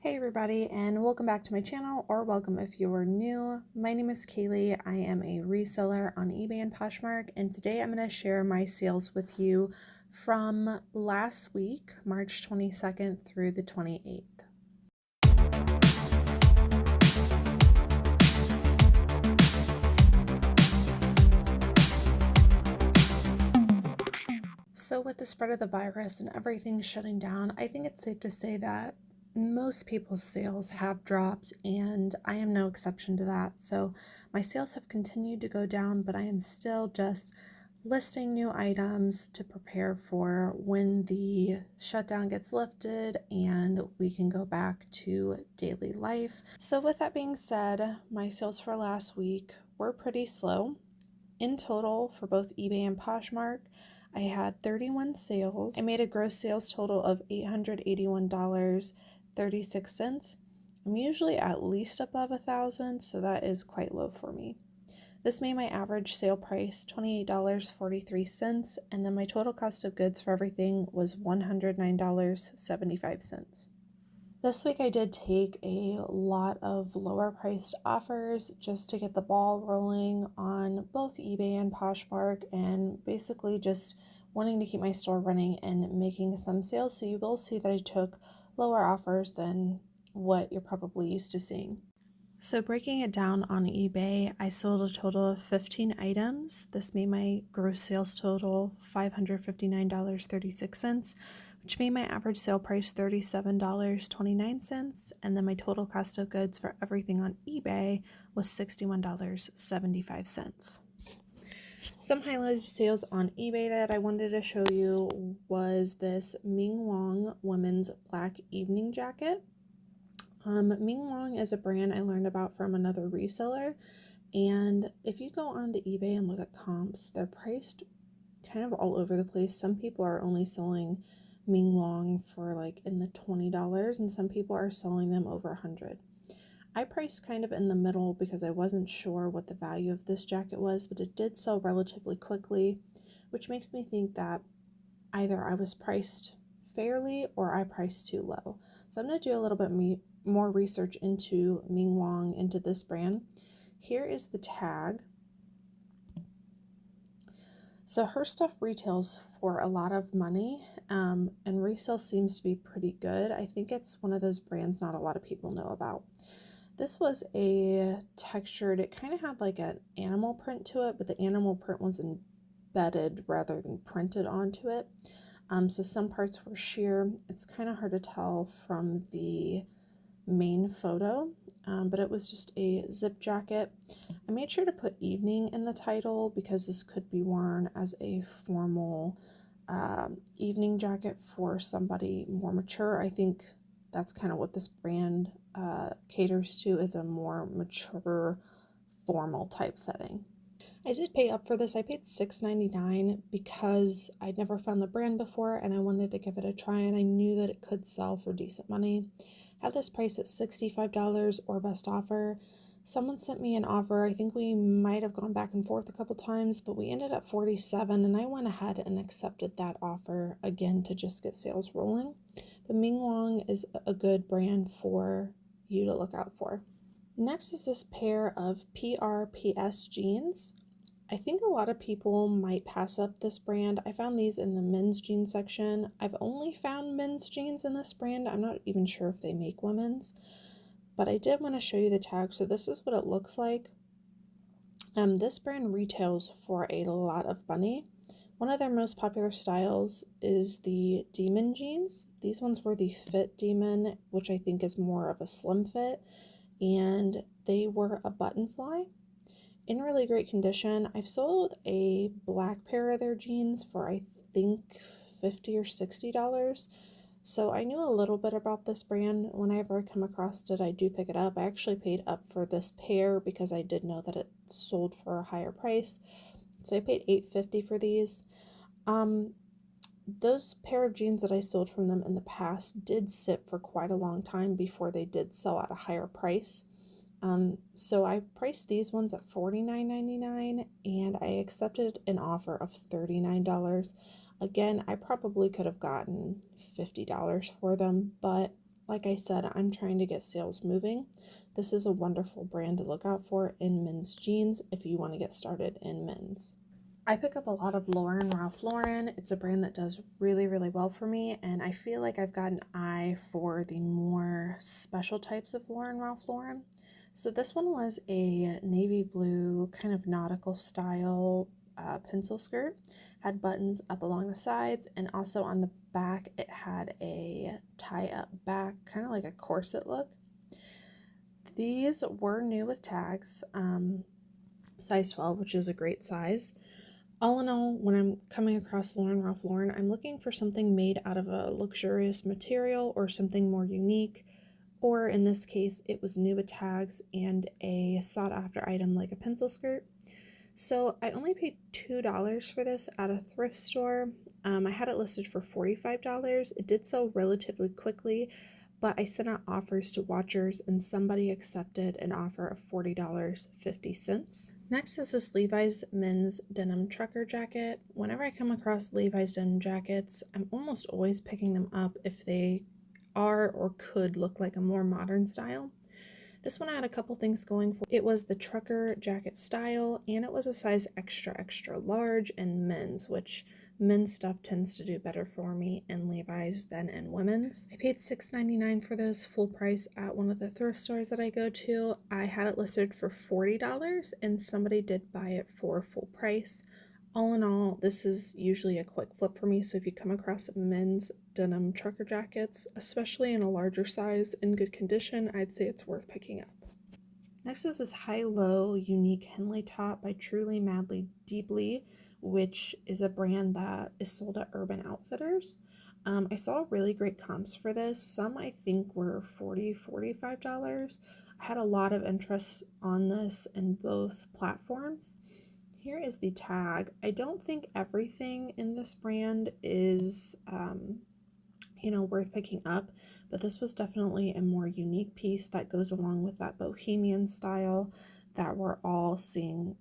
Hey everybody, and welcome back to my channel, or welcome if you are new. My name is Kaylee. I am a reseller on eBay and Poshmark, and today I'm going to share my sales with you from last week, March 22nd through the 28th. So with the spread of the virus and everything shutting down, I think it's safe to say that most people's sales have dropped, and I am no exception to that. So my sales have continued to go down, but I am still just listing new items to prepare for when the shutdown gets lifted and we can go back to daily life. So with that being said, my sales for last week were pretty slow. In total, for both eBay and Poshmark, I had 31 sales. I made a gross sales total of $881.36. I'm usually at least above $1,000, so that is quite low for me. This made my average sale price $28.43, and then my total cost of goods for everything was $109.75. This week I did take a lot of lower priced offers just to get the ball rolling on both eBay and Poshmark, and basically just wanting to keep my store running and making some sales. So you will see that I took lower offers than what you're probably used to seeing. So breaking it down on eBay, I sold a total of 15 items. This made my gross sales total $559.36, which made my average sale price $37.29, and then my total cost of goods for everything on eBay was $61.75. Some highlighted sales on eBay that I wanted to show you was this Ming Wong women's black evening jacket. Ming Wong is a brand I learned about from another reseller, and if you go onto eBay and look at comps, they're priced kind of all over the place. Some people are only selling Ming Wong for like in the $20, and some people are selling them over $100. I priced kind of in the middle because I wasn't sure what the value of this jacket was, but it did sell relatively quickly, which makes me think that either I was priced fairly or I priced too low. So I'm going to do a little bit more research into Ming Wong, into this brand. Here is the tag. So her stuff retails for a lot of money, and resale seems to be pretty good. I think it's one of those brands not a lot of people know about. This was a textured, it kind of had like an animal print to it, but the animal print was embedded rather than printed onto it. So some parts were sheer. It's kind of hard to tell from the main photo, but it was just a zip jacket. I made sure to put evening in the title because this could be worn as a formal evening jacket for somebody more mature. I think that's kind of what this brand caters to, is a more mature formal type setting. I did pay up for this. I paid $6.99 because I'd never found the brand before and I wanted to give it a try, and I knew that it could sell for decent money. Had this price at $65 or best offer. Someone sent me an offer. I think we might have gone back and forth a couple times, but we ended at $47, and I went ahead and accepted that offer again to just get sales rolling. But Ming Wong is a good brand for you to look out for. Next is this pair of PRPS jeans. I think a lot of people might pass up this brand. I found these in the men's jeans section. I've only found men's jeans in this brand. I'm not even sure if they make women's, but I did want to show you the tag. So this is what it looks like. This brand retails for a lot of money. One of their most popular styles is the Demon jeans. These ones were the Fit Demon, which I think is more of a slim fit, and they were a button fly. In really great condition. I've sold a black pair of their jeans for I think $50 or $60. So I knew a little bit about this brand. Whenever I come across it, I do pick it up. I actually paid up for this pair because I did know that it sold for a higher price. So I paid $8.50 for these. Those pair of jeans that I sold from them in the past did sit for quite a long time before they did sell at a higher price. So I priced these ones at $49.99, and I accepted an offer of $39. Again, I probably could have gotten $50 for them, but Like I said, I'm trying to get sales moving. This is a wonderful brand to look out for in men's jeans if you want to get started in men's. I pick up a lot of Lauren Ralph Lauren. It's a brand that does really, really well for me, and I feel like I've got an eye for the more special types of Lauren Ralph Lauren. So this one was a navy blue kind of nautical style pencil skirt, had buttons up along the sides, and also on the back it had a tie-up back, kind of like a corset look. These were new with tags, size 12, which is a great size. All in all, when I'm coming across Lauren Ralph Lauren, I'm looking for something made out of a luxurious material or something more unique, or in this case, it was new with tags and a sought-after item like a pencil skirt. So I only paid $2 for this at a thrift store. I had it listed for $45. It did sell relatively quickly, but I sent out offers to watchers and somebody accepted an offer of $40.50. Next is this Levi's men's denim trucker jacket. Whenever I come across Levi's denim jackets, I'm almost always picking them up if they are or could look like a more modern style. This one had a couple things going for it. It was the trucker jacket style, and it was a size extra, extra large in men's, which men's stuff tends to do better for me in Levi's than in women's. I paid $6.99 for this full price at one of the thrift stores that I go to. I had it listed for $40, and somebody did buy it for full price. All in all, this is usually a quick flip for me, so if you come across men's denim trucker jackets, especially in a larger size in good condition, I'd say it's worth picking up. Next is this high-low unique Henley top by Truly Madly Deeply, which is a brand that is sold at Urban Outfitters. I saw really great comps for this. Some I think were $40, $45. I had a lot of interest on this in both platforms. Here is the tag. I don't think everything in this brand is, worth picking up, but this was definitely a more unique piece that goes along with that bohemian style that we're all seeing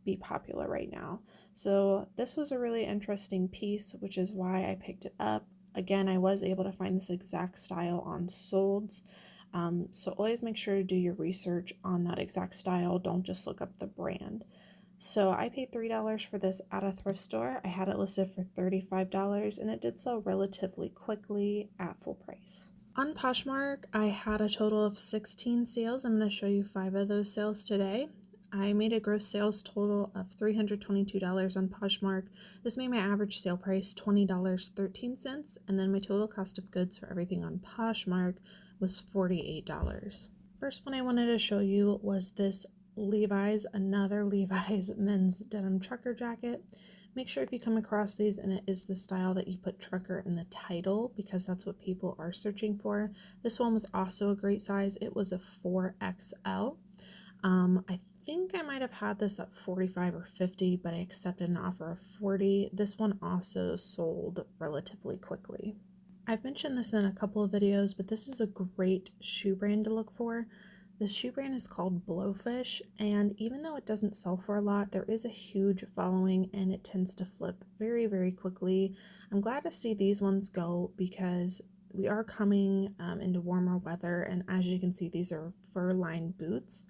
be popular right now. So this was a really interesting piece, which is why I picked it up. Again, I was able to find this exact style on Solds. So always make sure to do your research on that exact style. Don't just look up the brand. So I paid $3 for this at a thrift store. I had it listed for $35 and it did sell relatively quickly at full price. On Poshmark, I had a total of 16 sales. I'm going to show you 5 of those sales today. I made a gross sales total of $322 on Poshmark. This made my average sale price $20.13, and then my total cost of goods for everything on Poshmark was $48. First one I wanted to show you was this another Levi's men's denim trucker jacket. Make sure if you come across these and it is the style that you put trucker in the title, because that's what people are searching for. This one was also a great size. It was a 4XL. I think I might have had this at 45 or 50, but I accepted an offer of 40. This one also sold relatively quickly. I've mentioned this in a couple of videos, but this is a great shoe brand to look for. The shoe brand is called Blowfish, and even though it doesn't sell for a lot, there is a huge following and it tends to flip very, very quickly. I'm glad to see these ones go because we are coming into warmer weather, and as you can see, these are fur-lined boots.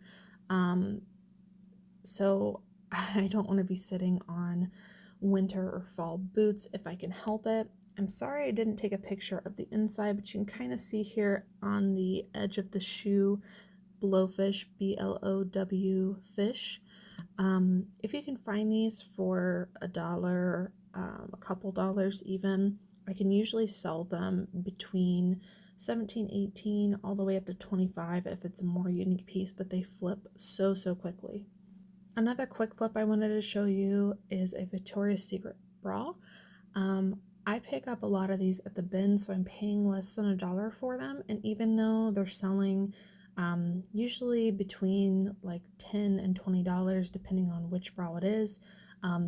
So I don't want to be sitting on winter or fall boots if I can help it. I'm sorry I didn't take a picture of the inside, but you can kind of see here on the edge of the shoe, Blowfish, B-L-O-W fish. If you can find these for $1, a couple dollars even, I can usually sell them between 17, 18, all the way up to 25 if it's a more unique piece, but they flip so quickly. Another quick flip I wanted to show you is a Victoria's Secret bra. I pick up a lot of these at the bin, so I'm paying less than $1 for them, and even though they're selling usually between like $10 and $20 depending on which bra it is,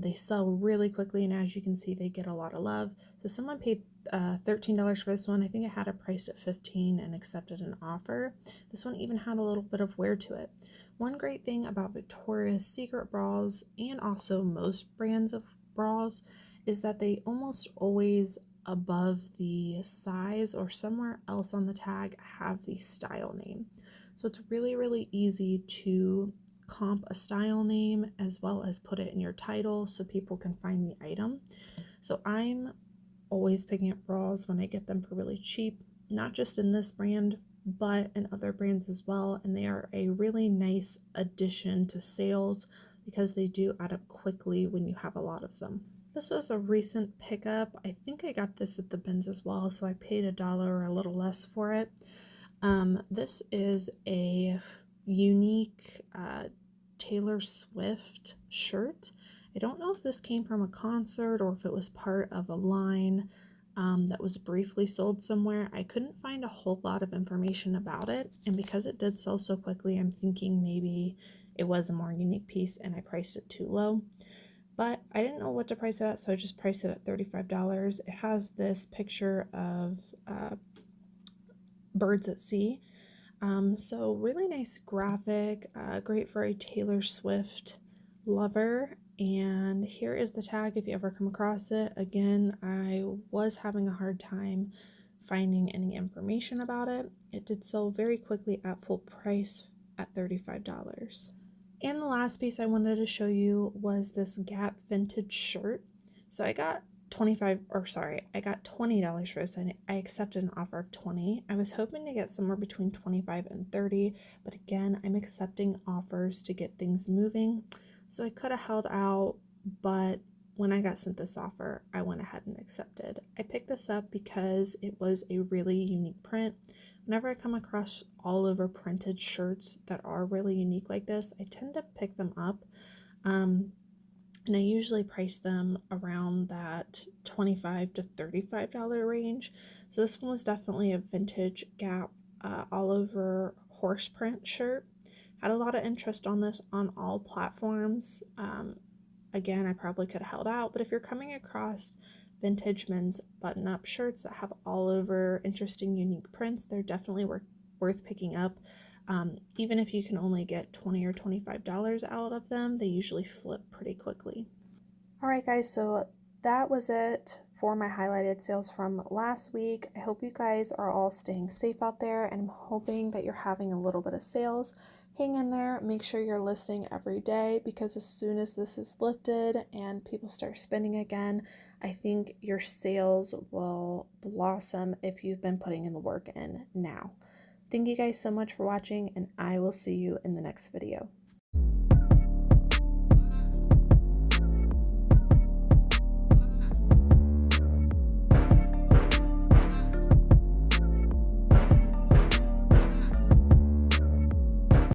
they sell really quickly, and as you can see, they get a lot of love. So someone paid $13 for this one. I think it had a price at $15 and accepted an offer. This one even had a little bit of wear to it. One great thing about Victoria's Secret bras, and also most brands of bras, is that they almost always above the size or somewhere else on the tag have the style name. So it's really, really easy to comp a style name as well as put it in your title so people can find the item. So I'm always picking up bras when I get them for really cheap, not just in this brand, but in other brands as well. And they are a really nice addition to sales because they do add up quickly when you have a lot of them. This was a recent pickup. I think I got this at the bins as well, so I paid $1 or a little less for it. This is a unique Taylor Swift shirt. I don't know if this came from a concert or if it was part of a line that was briefly sold somewhere. I couldn't find a whole lot of information about it, and because it did sell so quickly, I'm thinking maybe it was a more unique piece and I priced it too low. But I didn't know what to price it at, so I just priced it at $35. It has this picture of birds at sea. So really nice graphic, great for a Taylor Swift lover. And here is the tag if you ever come across it. Again, I was having a hard time finding any information about it. It did sell very quickly at full price at $35. And the last piece I wanted to show you was this Gap vintage shirt. So I got $20 for this, and I accepted an offer of $20. I was hoping to get somewhere between $25 and $30, but again, I'm accepting offers to get things moving. So I could have held out, but when I got sent this offer, I went ahead and accepted. I picked this up because it was a really unique print. Whenever I come across all over printed shirts that are really unique like this, I tend to pick them up. And I usually price them around that $25 to $35 range. So this one was definitely a vintage Gap all over horse print shirt. Had a lot of interest on this on all platforms. Again, I probably could have held out, but if you're coming across vintage men's button-up shirts that have all over interesting, unique prints, they're definitely worth picking up. Even if you can only get $20 or $25 out of them, they usually flip pretty quickly. Alright guys, so that was it for my highlighted sales from last week. I hope you guys are all staying safe out there, and I'm hoping that you're having a little bit of sales. Hang in there, make sure you're listing every day, because as soon as this is lifted and people start spending again, I think your sales will blossom if you've been putting in the work in now. Thank you guys so much for watching, and I will see you in the next video.